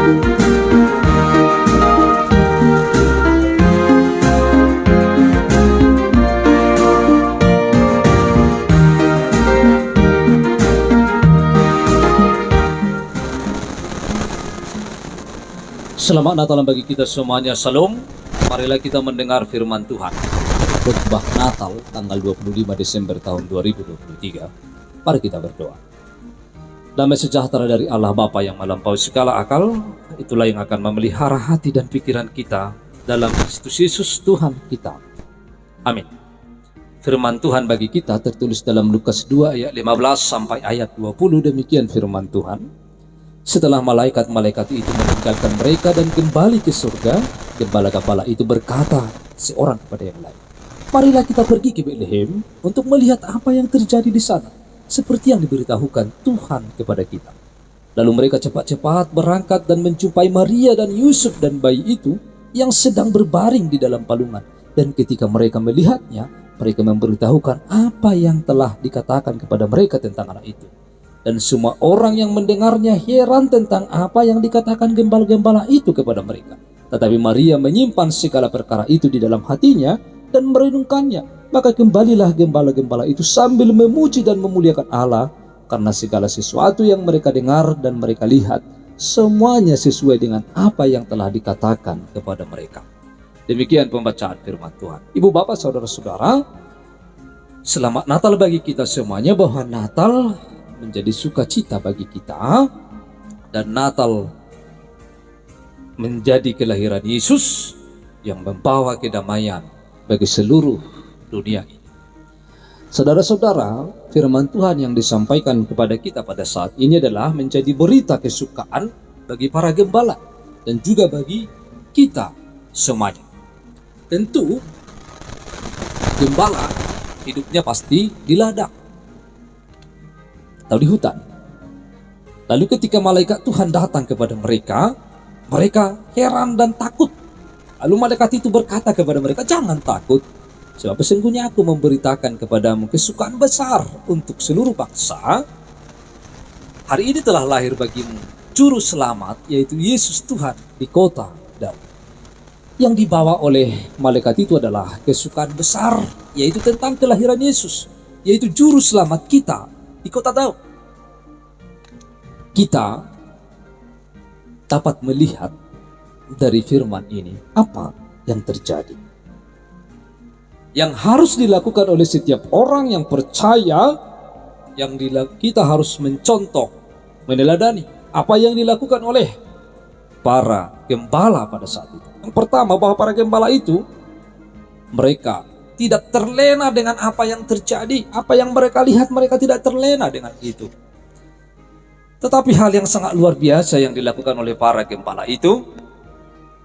Selamat Natal bagi kita semuanya. Salam. Marilah kita mendengar firman Tuhan. Khotbah Natal tanggal 25 Desember tahun 2023. Mari kita berdoa. Damai sejahtera dari Allah Bapa yang melampaui segala akal, itulah yang akan memelihara hati dan pikiran kita dalam Kristus Yesus Tuhan kita. Amin. Firman Tuhan bagi kita tertulis dalam Lukas 2 ayat 15 sampai ayat 20. Demikian firman Tuhan. Setelah malaikat-malaikat itu meninggalkan mereka dan kembali ke surga, gembala-gembala itu berkata seorang kepada yang lain, "Marilah kita pergi ke Betlehem untuk melihat apa yang terjadi di sana, seperti yang diberitahukan Tuhan kepada kita." Lalu mereka cepat-cepat berangkat dan menjumpai Maria dan Yusuf dan bayi itu yang sedang berbaring di dalam palungan. Dan ketika mereka melihatnya, mereka memberitahukan apa yang telah dikatakan kepada mereka tentang anak itu. Dan semua orang yang mendengarnya heran tentang apa yang dikatakan gembala-gembala itu kepada mereka. Tetapi Maria menyimpan segala perkara itu di dalam hatinya dan merenungkannya. Maka kembalilah gembala-gembala itu sambil memuji dan memuliakan Allah, karena segala sesuatu yang mereka dengar dan mereka lihat, semuanya sesuai dengan apa yang telah dikatakan kepada mereka. Demikian pembacaan firman Tuhan. Ibu bapak saudara-saudara, selamat Natal bagi kita semuanya, bahwa Natal menjadi sukacita bagi kita, dan Natal menjadi kelahiran Yesus yang membawa kedamaian bagi seluruh dunia ini. Saudara-saudara, firman Tuhan yang disampaikan kepada kita pada saat ini adalah menjadi berita kesukaan bagi para gembala dan juga bagi kita semuanya. Tentu gembala hidupnya pasti di ladang atau di hutan. Lalu ketika malaikat Tuhan datang kepada mereka, mereka heran dan takut. Lalu malaikat itu berkata kepada mereka, "Jangan takut, sebab sesungguhnya aku memberitakan kepadamu kesukaan besar untuk seluruh bangsa. Hari ini telah lahir bagimu juru selamat, yaitu Yesus Tuhan di kota Daud." Yang dibawa oleh malaikat itu adalah kesukaan besar, yaitu tentang kelahiran Yesus, yaitu juru selamat kita di kota Daud. Kita dapat melihat dari firman ini apa yang terjadi, yang harus dilakukan oleh setiap orang yang percaya, yang kita harus mencontoh, meneladani apa yang dilakukan oleh para gembala pada saat itu. Yang pertama, bahwa para gembala itu mereka tidak terlena dengan apa yang terjadi, apa yang mereka lihat, mereka tidak terlena dengan itu. Tetapi hal yang sangat luar biasa yang dilakukan oleh para gembala itu,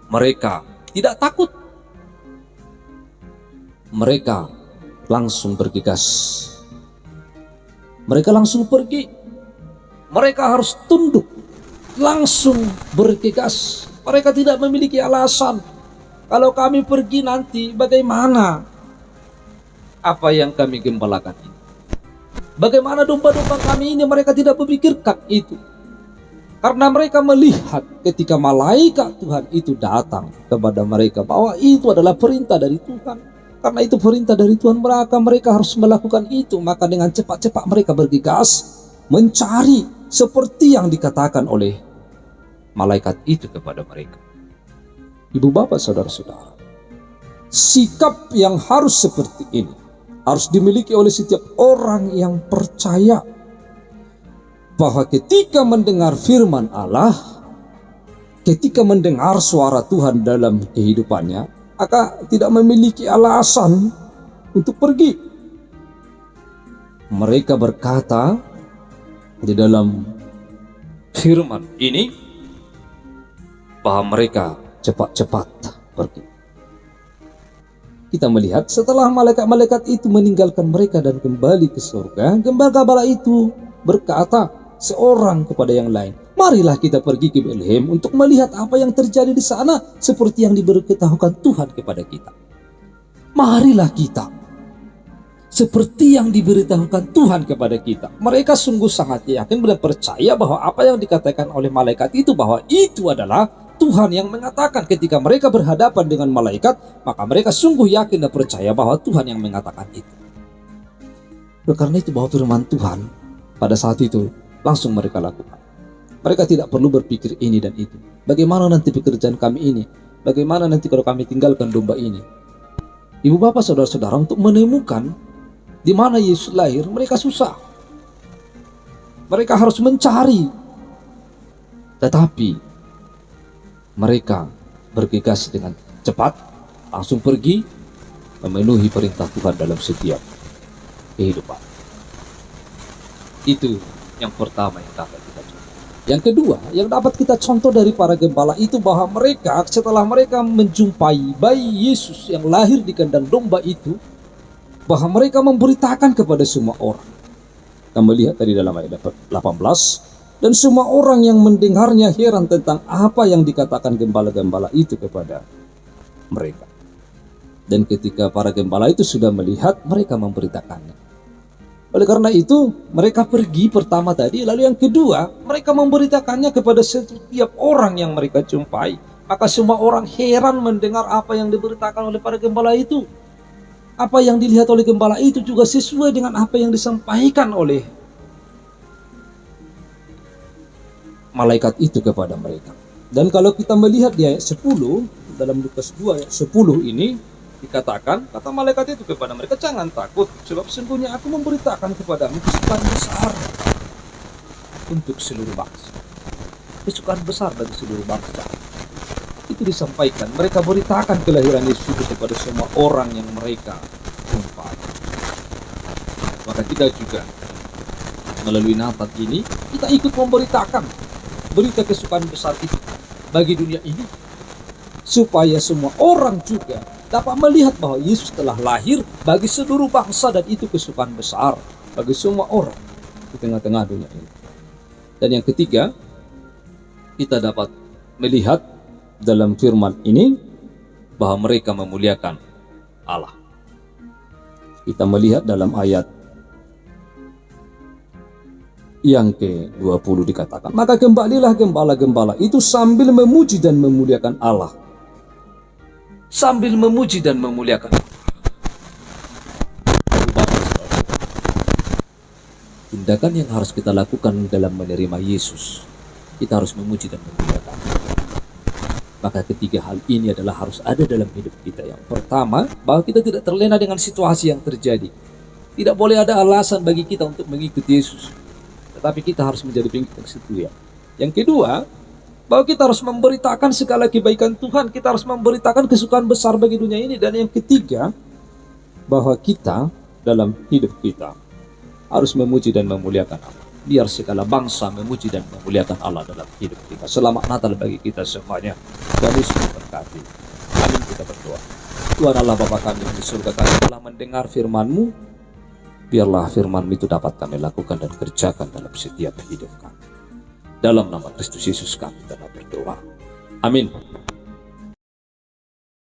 mereka tidak takut. Mereka langsung bergegas. Mereka langsung pergi. Mereka harus tunduk, langsung bergegas. Mereka tidak memiliki alasan. Kalau kami pergi nanti bagaimana? Apa yang kami gembalakan ini? Bagaimana domba-domba kami ini? Mereka tidak memikirkan itu. Karena mereka melihat ketika malaikat Tuhan itu datang kepada mereka, bahwa itu adalah perintah dari Tuhan. Karena itu perintah dari Tuhan, mereka harus melakukan itu. Maka dengan cepat-cepat mereka bergegas mencari seperti yang dikatakan oleh malaikat itu kepada mereka. Ibu bapak saudara-saudara, sikap yang harus seperti ini harus dimiliki oleh setiap orang yang percaya, bahwa ketika mendengar firman Allah, ketika mendengar suara Tuhan dalam kehidupannya, maka tidak memiliki alasan untuk pergi. Mereka berkata di dalam firman ini bahwa mereka cepat-cepat pergi. Kita melihat setelah malaikat-malaikat itu meninggalkan mereka dan kembali ke surga, gembala-gembala itu berkata seorang kepada yang lain, "Marilah kita pergi ke Betlehem untuk melihat apa yang terjadi di sana, seperti yang diberitahukan Tuhan kepada kita." Marilah kita seperti yang diberitahukan Tuhan kepada kita. Mereka sungguh sangat yakin dan percaya bahwa apa yang dikatakan oleh malaikat itu, bahwa itu adalah Tuhan yang mengatakan. Ketika mereka berhadapan dengan malaikat, maka mereka sungguh yakin dan percaya bahwa Tuhan yang mengatakan itu. Karena itu bahwa firman Tuhan pada saat itu langsung mereka lakukan. Mereka tidak perlu berpikir ini dan itu. Bagaimana nanti pekerjaan kami ini? Bagaimana nanti kalau kami tinggalkan domba ini? Ibu bapak saudara-saudara, untuk menemukan di mana Yesus lahir, mereka susah. Mereka harus mencari. Tetapi mereka bergegas dengan cepat, langsung pergi memenuhi perintah Tuhan dalam setiap kehidupan. Itu yang pertama yang dapat kita contoh. Yang kedua, yang dapat kita contoh dari para gembala itu, bahwa mereka setelah mereka menjumpai bayi Yesus yang lahir di kandang domba itu, bahwa mereka memberitakan kepada semua orang. Kita melihat tadi dalam ayat 18, dan semua orang yang mendengarnya heran tentang apa yang dikatakan gembala-gembala itu kepada mereka. Dan ketika para gembala itu sudah melihat, mereka memberitakannya. Oleh karena itu, mereka pergi pertama tadi, lalu yang kedua, mereka memberitakannya kepada setiap orang yang mereka jumpai. Maka semua orang heran mendengar apa yang diberitakan oleh para gembala itu. Apa yang dilihat oleh gembala itu juga sesuai dengan apa yang disampaikan oleh malaikat itu kepada mereka. Dan kalau kita melihat di ayat 10, dalam Lukas 2 ayat 10 ini dikatakan, kata malaikat itu kepada mereka, jangan takut, sebab sesungguhnya aku memberitakan kepadamu kesukaan besar untuk seluruh bangsa. Kesukaan besar bagi seluruh bangsa. Itu disampaikan, mereka beritakan kelahiran Yesus itu kepada semua orang yang mereka jumpai. Maka kita juga melalui Natal ini, kita ikut memberitakan berita kesukaan besar itu bagi dunia ini, supaya semua orang juga dapat melihat bahwa Yesus telah lahir bagi seluruh bangsa, dan itu kesukaan besar bagi semua orang di tengah-tengah dunia ini. Dan yang ketiga, kita dapat melihat dalam firman ini bahwa mereka memuliakan Allah. Kita melihat dalam ayat yang ke-20 dikatakan, maka kembalilah gembala-gembala itu sambil memuji dan memuliakan Allah. Sambil memuji dan memuliakan Allah. Tindakan yang harus kita lakukan dalam menerima Yesus, kita harus memuji dan memuliakan Allah. Maka ketiga hal ini adalah harus ada dalam hidup kita. Yang pertama, bahwa kita tidak terlena dengan situasi yang terjadi. Tidak boleh ada alasan bagi kita untuk mengikuti Yesus, tetapi kita harus menjadi pengikut yang setia. Yang kedua, bahwa kita harus memberitakan segala kebaikan Tuhan. Kita harus memberitakan kesukaan besar bagi dunia ini. Dan yang ketiga, bahwa kita dalam hidup kita harus memuji dan memuliakan Allah. Biar segala bangsa memuji dan memuliakan Allah dalam hidup kita. Selamat Natal bagi kita semuanya. Tuhan Yesus memberkati. Amin. Kita berdoa. Tuhan Allah Bapa kami yang di surga, kami telah mendengar firman-Mu. Biarlah firman-Mu itu dapat kami lakukan dan kerjakan dalam setiap hidup kami. Dalam nama Kristus Yesus kami telah berdoa. Amin.